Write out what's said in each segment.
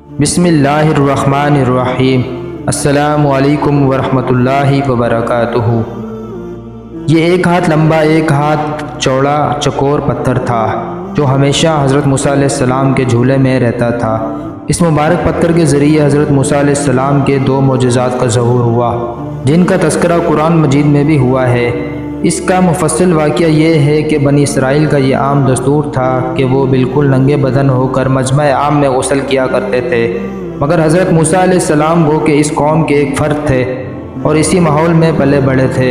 بسم اللہ الرحمن الرحیم۔ السلام علیکم ورحمۃ اللہ وبرکاتہ۔ یہ ایک ہاتھ لمبا ایک ہاتھ چوڑا چکور پتھر تھا جو ہمیشہ حضرت موسیٰ علیہ السلام کے جھولے میں رہتا تھا۔ اس مبارک پتھر کے ذریعے حضرت موسیٰ علیہ السلام کے دو معجزات کا ظہور ہوا جن کا تذکرہ قرآن مجید میں بھی ہوا ہے۔ اس کا مفصل واقعہ یہ ہے کہ بنی اسرائیل کا یہ عام دستور تھا کہ وہ بالکل ننگے بدن ہو کر مجمع عام میں غسل کیا کرتے تھے، مگر حضرت موسیٰ علیہ السلام وہ کہ اس قوم کے ایک فرد تھے اور اسی ماحول میں پلے بڑھے تھے۔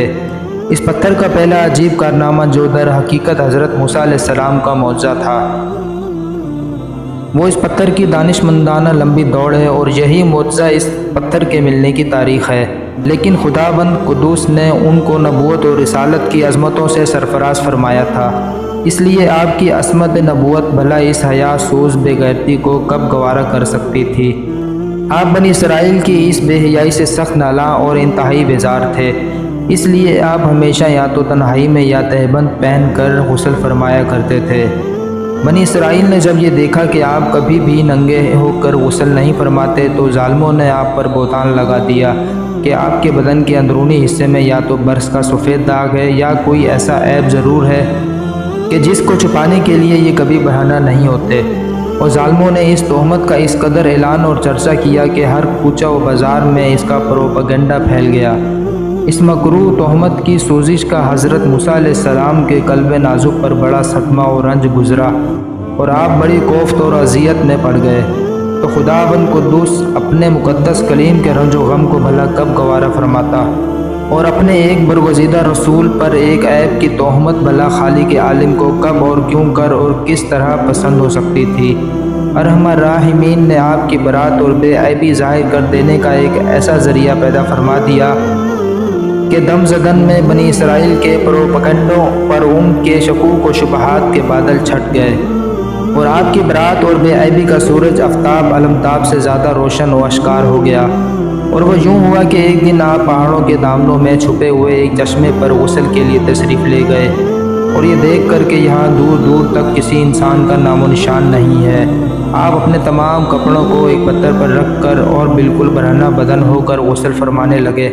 اس پتھر کا پہلا عجیب کارنامہ جو در حقیقت حضرت موسیٰ علیہ السلام کا معجزہ تھا، وہ اس پتھر کی دانش مندانہ لمبی دوڑ ہے اور یہی معجزہ اس پتھر کے ملنے کی تاریخ ہے۔ لیکن خداوند قدوس نے ان کو نبوت اور رسالت کی عظمتوں سے سرفراز فرمایا تھا، اس لیے آپ کی عصمت نبوت بھلا اس حیا سوز بے غیرتی کو کب گوارا کر سکتی تھی۔ آپ بنی اسرائیل کی اس بے حیائی سے سخت نالاں اور انتہائی بیزار تھے، اس لیے آپ ہمیشہ یا تو تنہائی میں یا تہبند پہن کر غسل فرمایا کرتے تھے۔ بنی اسرائیل نے جب یہ دیکھا کہ آپ کبھی بھی ننگے ہو کر غسل نہیں فرماتے تو ظالموں نے آپ پر بہتان لگا دیا کہ آپ کے بدن کے اندرونی حصے میں یا تو برس کا سفید داغ ہے یا کوئی ایسا عیب ضرور ہے کہ جس کو چھپانے کے لیے یہ کبھی بہانہ نہیں ہوتے۔ اور ظالموں نے اس تہمت کا اس قدر اعلان اور چرچا کیا کہ ہر کوچہ و بازار میں اس کا پروپیگنڈا پھیل گیا۔ اس مکروہ تہمت کی سوزش کا حضرت موسیٰ علیہ السلام کے قلب نازک پر بڑا صدمہ اور رنج گزرا اور آپ بڑی کوفت اور اذیت میں پڑ گئے۔ تو خداوند قدوس اپنے مقدس کلیم کے رنج و غم کو بھلا کب گوارا فرماتا، اور اپنے ایک برگزیدہ رسول پر ایک عیب کی تہمت بھلا خالق عالم کو کب اور کیوں کر اور کس طرح پسند ہو سکتی تھی۔ ارحم الراحمین نے آپ کی برات اور بے عیبی ظاہر کر دینے کا ایک ایسا ذریعہ پیدا فرما دیا کہ دم زدن میں بنی اسرائیل کے پروپیگنڈوں پر ان کے شکوک و شبہات کے بادل چھٹ گئے اور آپ کی برات اور بے عیبی کا سورج آفتاب علمتاب سے زیادہ روشن و اشکار ہو گیا۔ اور وہ یوں ہوا کہ ایک دن آپ پہاڑوں کے دامنوں میں چھپے ہوئے ایک چشمے پر غسل کے لیے تشریف لے گئے، اور یہ دیکھ کر کہ یہاں دور دور تک کسی انسان کا نام و نشان نہیں ہے، آپ اپنے تمام کپڑوں کو ایک پتھر پر رکھ کر اور بالکل برہنہ بدن ہو کر غسل فرمانے لگے۔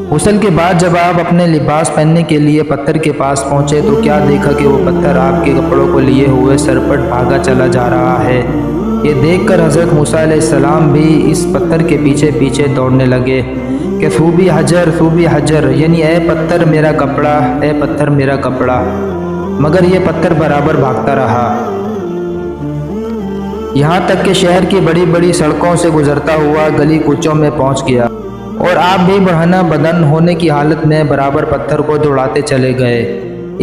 غسل کے بعد جب آپ اپنے لباس پہننے کے لیے پتھر کے پاس پہنچے تو کیا دیکھا کہ وہ پتھر آپ کے کپڑوں کو لیے ہوئے سرپٹ بھاگا چلا جا رہا ہے۔ یہ دیکھ کر حضرت موسیٰ علیہ السلام بھی اس پتھر کے پیچھے پیچھے دوڑنے لگے کہ ثوبی حجر ثوبی حجر، یعنی اے پتھر میرا کپڑا، اے پتھر میرا کپڑا، مگر یہ پتھر برابر بھاگتا رہا، یہاں تک کہ شہر کی بڑی بڑی سڑکوں سے گزرتا ہوا گلی کوچوں میں پہنچ گیا، اور آپ بھی برہنہ بدن ہونے کی حالت میں برابر پتھر کو دوڑاتے چلے گئے۔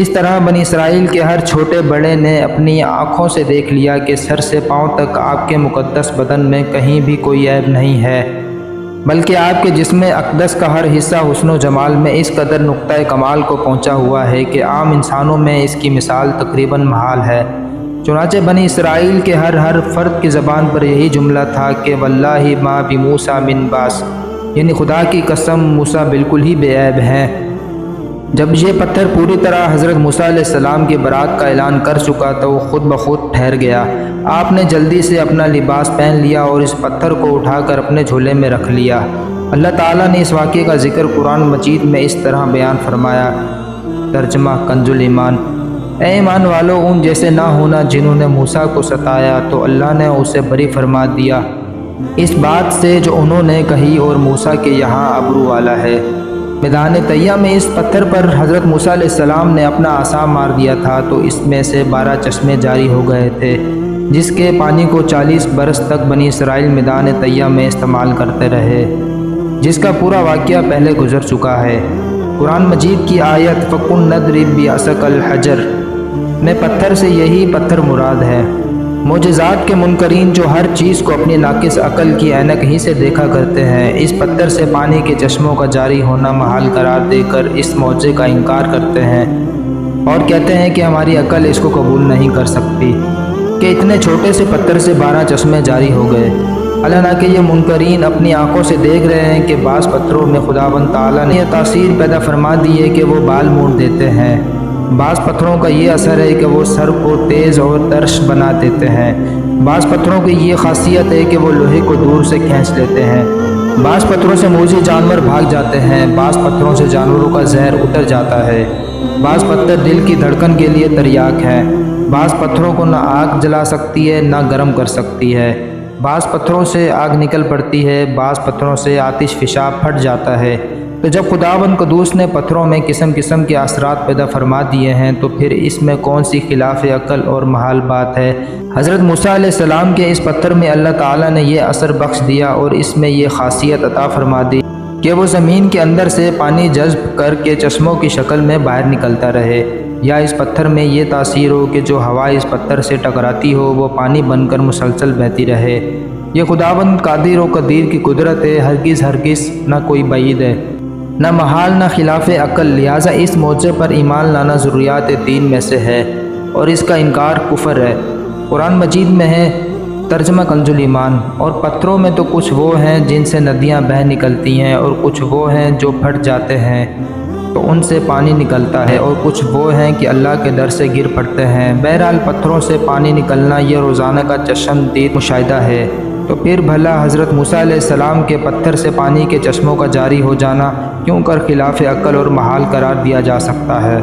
اس طرح بنی اسرائیل کے ہر چھوٹے بڑے نے اپنی آنکھوں سے دیکھ لیا کہ سر سے پاؤں تک آپ کے مقدس بدن میں کہیں بھی کوئی عیب نہیں ہے، بلکہ آپ کے جسم اقدس کا ہر حصہ حسن و جمال میں اس قدر نقطۂ کمال کو پہنچا ہوا ہے کہ عام انسانوں میں اس کی مثال تقریباً محال ہے۔ چنانچہ بنی اسرائیل کے ہر فرد کی زبان پر یہی جملہ تھا کہ واللہ ما بموسیٰ من باس، یعنی خدا کی قسم موسیٰ بالکل ہی بے عیب ہیں۔ جب یہ پتھر پوری طرح حضرت موسیٰ علیہ السلام کی برات کا اعلان کر چکا تو وہ خود بخود ٹھہر گیا۔ آپ نے جلدی سے اپنا لباس پہن لیا اور اس پتھر کو اٹھا کر اپنے جھولے میں رکھ لیا۔ اللہ تعالیٰ نے اس واقعے کا ذکر قرآن مجید میں اس طرح بیان فرمایا۔ ترجمہ کنز الایمان۔ اے ایمان والو، ان جیسے نہ ہونا جنہوں نے موسیٰ کو ستایا تو اللہ نے اسے بری فرما دیا اس بات سے جو انہوں نے کہی، اور موسیٰ کے یہاں ابرو والا ہے۔ میدان طیہ میں اس پتھر پر حضرت موسیٰ علیہ السلام نے اپنا عصا مار دیا تھا تو اس میں سے 12 چشمے جاری ہو گئے تھے، جس کے پانی کو 40 برس تک بنی اسرائیل میدان طیہ میں استعمال کرتے رہے، جس کا پورا واقعہ پہلے گزر چکا ہے۔ قرآن مجید کی آیت فَقُلْ نَضْرِبْ بِعَصَاكَ الْحَجَرَ میں پتھر سے یہی پتھر مراد ہے۔ معجزات کے منکرین جو ہر چیز کو اپنی ناقص عقل کی اینک ہی سے دیکھا کرتے ہیں، اس پتھر سے پانی کے چشموں کا جاری ہونا محال قرار دے کر اس معجزے کا انکار کرتے ہیں اور کہتے ہیں کہ ہماری عقل اس کو قبول نہیں کر سکتی کہ اتنے چھوٹے سے پتھر سے 12 چشمے جاری ہو گئے، حالانکہ یہ منکرین اپنی آنکھوں سے دیکھ رہے ہیں کہ بعض پتھروں میں خداوند تعالیٰ نے یہ تاثیر پیدا فرما دی ہے کہ وہ بال موڑ دیتے ہیں، بعض پتھروں کا یہ اثر ہے کہ وہ سر کو تیز اور ترش بنا دیتے ہیں۔ بعض پتھروں کی یہ خاصیت ہے کہ وہ لوہے کو دور سے کھینچ لیتے ہیں۔ بعض پتھروں سے موذی جانور بھاگ جاتے ہیں۔ بعض پتھروں سے جانوروں کا زہر اتر جاتا ہے۔ بعض پتھر دل کی دھڑکن کے لیے تریاک ہیں۔ بعض پتھروں کو نہ آگ جلا سکتی ہے نہ گرم کر سکتی ہے۔ بعض پتھروں سے آگ نکل پڑتی ہے، بعض پتھروں سے آتش فشاں پھٹ جاتا ہے۔ تو جب خداوند قدوس نے پتھروں میں قسم قسم کے اثرات پیدا فرما دیے ہیں تو پھر اس میں کون سی خلاف عقل اور محال بات ہے؟ حضرت موسیٰ علیہ السلام کے اس پتھر میں اللہ تعالیٰ نے یہ اثر بخش دیا اور اس میں یہ خاصیت عطا فرما دی کہ وہ زمین کے اندر سے پانی جذب کر کے چشموں کی شکل میں باہر نکلتا رہے، یا اس پتھر میں یہ تاثیر ہو کہ جو ہوا اس پتھر سے ٹکراتی ہو وہ پانی بن کر مسلسل بہتی رہے۔ یہ خداوند قادر و قدیر کی قدرت ہے، ہرگز ہرگز نہ کوئی بعید ہے، نہ محال نہ خلاف عقل، لہٰذا اس معجزے پر ایمان لانا ضروریات دین میں سے ہے اور اس کا انکار کفر ہے۔ قرآن مجید میں ہے ترجمہ کنز الایمان، اور پتھروں میں تو کچھ وہ ہیں جن سے ندیاں بہہ نکلتی ہیں، اور کچھ وہ ہیں جو پھٹ جاتے ہیں تو ان سے پانی نکلتا ہے، اور کچھ وہ ہیں کہ اللہ کے در سے گر پڑتے ہیں۔ بہرحال پتھروں سے پانی نکلنا یہ روزانہ کا چشم دید مشاہدہ ہے، تو پھر بھلا حضرت موسیٰ علیہ السلام کے پتھر سے پانی کے چشموں کا جاری ہو جانا کیوں کر خلاف عقل اور محال قرار دیا جا سکتا ہے؟